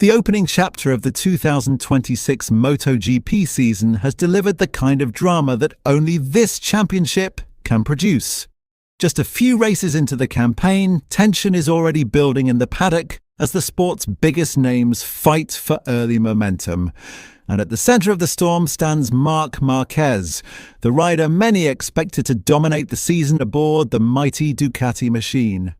The opening chapter of the 2026 MotoGP season has delivered the kind of drama that only this championship can produce. Just a few races into the campaign, tension is already building in the paddock as the sport's biggest names fight for early momentum. And at the centre of the storm stands Marquez, the rider many expected to dominate the season aboard the mighty Ducati machine.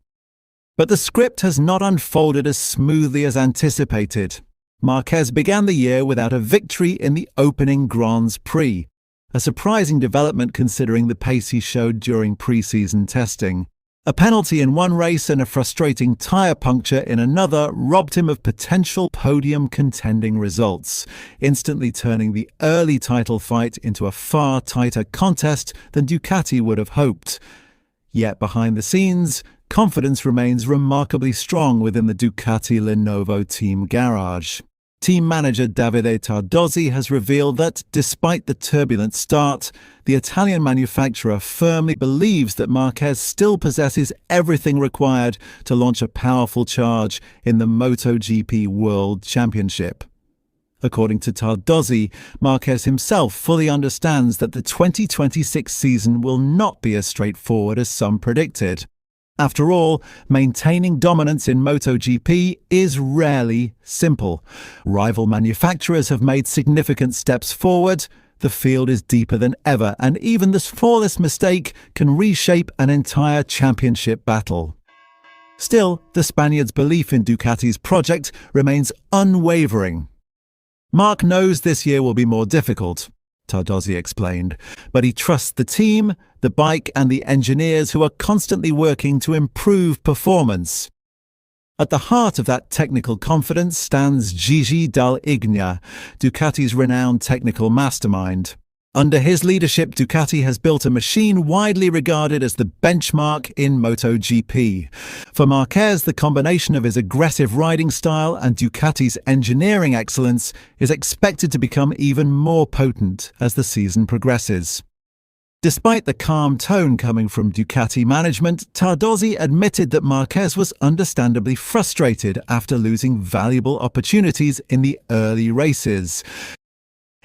But the script has not unfolded as smoothly as anticipated. Marquez began the year without a victory in the opening Grands Prix, a surprising development considering the pace he showed during pre-season testing. A penalty in one race and a frustrating tyre puncture in another robbed him of potential podium-contending results, instantly turning the early title fight into a far tighter contest than Ducati would have hoped. Yet behind the scenes, confidence remains remarkably strong within the Ducati Lenovo Team garage. Team manager Davide Tardozzi has revealed that, despite the turbulent start, the Italian manufacturer firmly believes that Marquez still possesses everything required to launch a powerful charge in the MotoGP World Championship. According to Tardozzi, Marquez himself fully understands that the 2026 season will not be as straightforward as some predicted. After all, maintaining dominance in MotoGP is rarely simple. Rival manufacturers have made significant steps forward, the field is deeper than ever, and even the smallest mistake can reshape an entire championship battle. Still, the Spaniard's belief in Ducati's project remains unwavering. Mark knows this year will be more difficult, Tardozzi explained, but he trusts the team, the bike and the engineers who are constantly working to improve performance. At the heart of that technical confidence stands Gigi Dall'Igna, Ducati's renowned technical mastermind. Under his leadership, Ducati has built a machine widely regarded as the benchmark in MotoGP. For Marquez, the combination of his aggressive riding style and Ducati's engineering excellence is expected to become even more potent as the season progresses. Despite the calm tone coming from Ducati management, Tardozzi admitted that Marquez was understandably frustrated after losing valuable opportunities in the early races.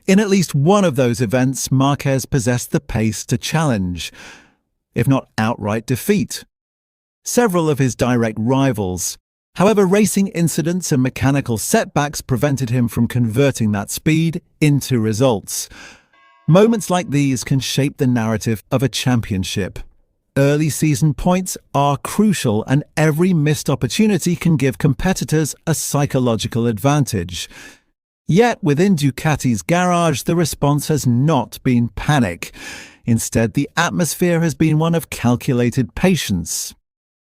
In at least one of those events, Marquez possessed the pace to challenge, if not outright defeat, several of his direct rivals. However, racing incidents and mechanical setbacks prevented him from converting that speed into results. Moments like these can shape the narrative of a championship. Early season points are crucial, and every missed opportunity can give competitors a psychological advantage. Yet within Ducati's garage, the response has not been panic. Instead, the atmosphere has been one of calculated patience.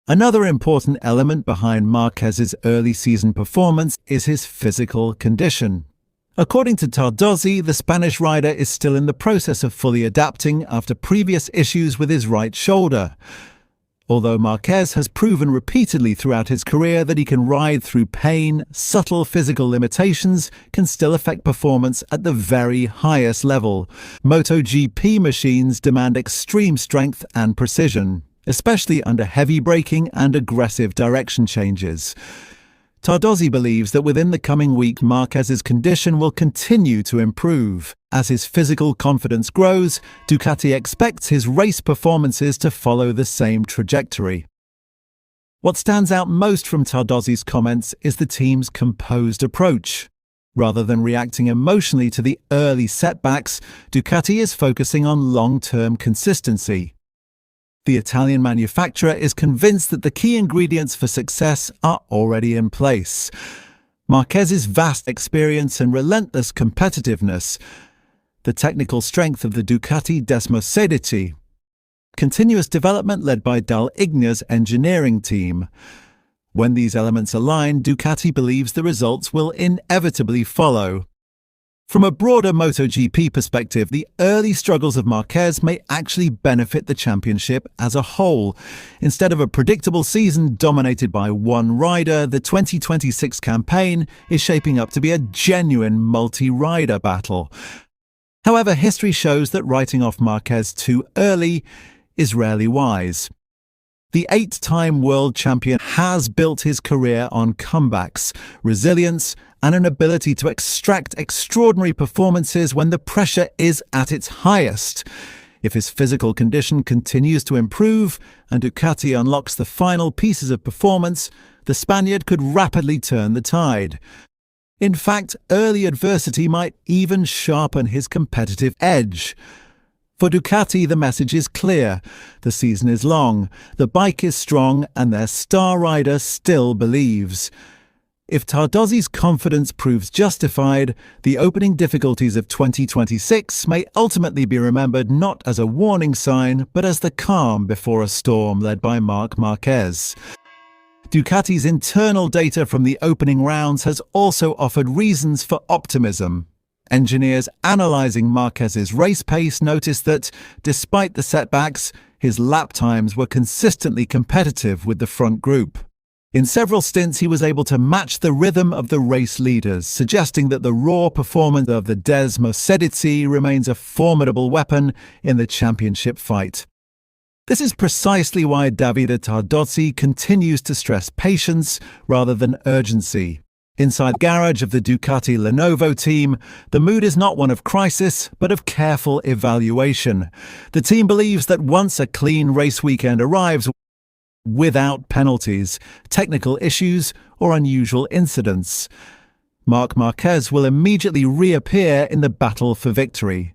Another important element behind Marquez's early season performance is his physical condition. According to Tardozzi, the Spanish rider is still in the process of fully adapting after previous issues with his right shoulder. Although Marquez has proven repeatedly throughout his career that he can ride through pain, subtle physical limitations can still affect performance at the very highest level. MotoGP machines demand extreme strength and precision, especially under heavy braking and aggressive direction changes. Tardozzi believes that within the coming week, Marquez's condition will continue to improve. As his physical confidence grows, Ducati expects his race performances to follow the same trajectory. What stands out most from Tardozzi's comments is the team's composed approach. Rather than reacting emotionally to the early setbacks, Ducati is focusing on long-term consistency. The Italian manufacturer is convinced that the key ingredients for success are already in place. Marquez's vast experience and relentless competitiveness, the technical strength of the Ducati Desmosedici, continuous development led by Dall'Igna's engineering team. When these elements align, Ducati believes the results will inevitably follow. From a broader MotoGP perspective, the early struggles of Marquez may actually benefit the championship as a whole. Instead of a predictable season dominated by one rider, the 2026 campaign is shaping up to be a genuine multi-rider battle. However, history shows that writing off Marquez too early is rarely wise. The 8-time world champion has built his career on comebacks, resilience, and an ability to extract extraordinary performances when the pressure is at its highest. If his physical condition continues to improve and Ducati unlocks the final pieces of performance, the Spaniard could rapidly turn the tide. In fact, early adversity might even sharpen his competitive edge. For Ducati, the message is clear. The season is long, the bike is strong, and their star rider still believes. If Tardozzi's confidence proves justified, the opening difficulties of 2026 may ultimately be remembered not as a warning sign, but as the calm before a storm led by Marquez. Ducati's internal data from the opening rounds has also offered reasons for optimism. Engineers analysing Marquez's race pace noticed that, despite the setbacks, his lap times were consistently competitive with the front group. In several stints, he was able to match the rhythm of the race leaders, suggesting that the raw performance of the Des Mosedici remains a formidable weapon in the championship fight. This is precisely why Davide Tardozzi continues to stress patience rather than urgency. Inside the garage of the Ducati Lenovo Team, the mood is not one of crisis, but of careful evaluation. The team believes that once a clean race weekend arrives, without penalties, technical issues, or unusual incidents, Márquez will immediately reappear in the battle for victory.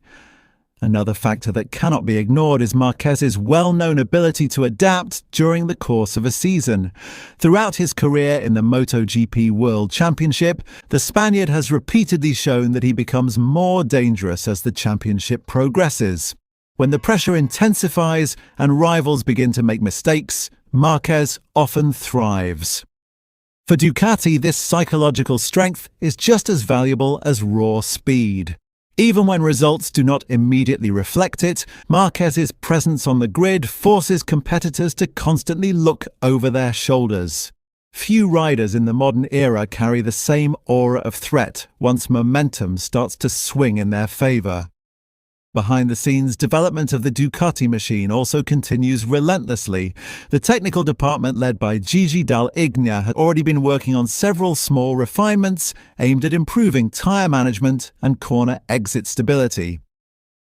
Another factor that cannot be ignored is Marquez's well-known ability to adapt during the course of a season. Throughout his career in the MotoGP World Championship, the Spaniard has repeatedly shown that he becomes more dangerous as the championship progresses. When the pressure intensifies and rivals begin to make mistakes, Marquez often thrives. For Ducati, this psychological strength is just as valuable as raw speed. Even when results do not immediately reflect it, Marquez's presence on the grid forces competitors to constantly look over their shoulders. Few riders in the modern era carry the same aura of threat once momentum starts to swing in their favour. Behind the scenes, development of the Ducati machine also continues relentlessly. The technical department led by Gigi Dall'Igna had already been working on several small refinements aimed at improving tyre management and corner exit stability.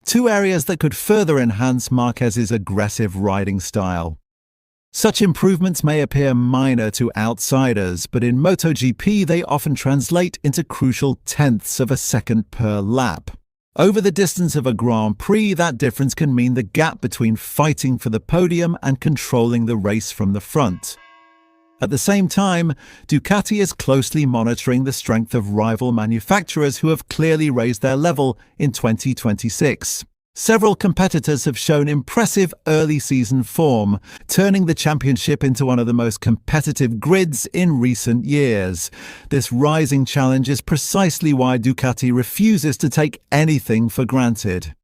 Two areas that could further enhance Marquez's aggressive riding style. Such improvements may appear minor to outsiders, but in MotoGP they often translate into crucial tenths of a second per lap. Over the distance of a Grand Prix, that difference can mean the gap between fighting for the podium and controlling the race from the front. At the same time, Ducati is closely monitoring the strength of rival manufacturers who have clearly raised their level in 2026. Several competitors have shown impressive early season form, turning the championship into one of the most competitive grids in recent years. This rising challenge is precisely why Ducati refuses to take anything for granted.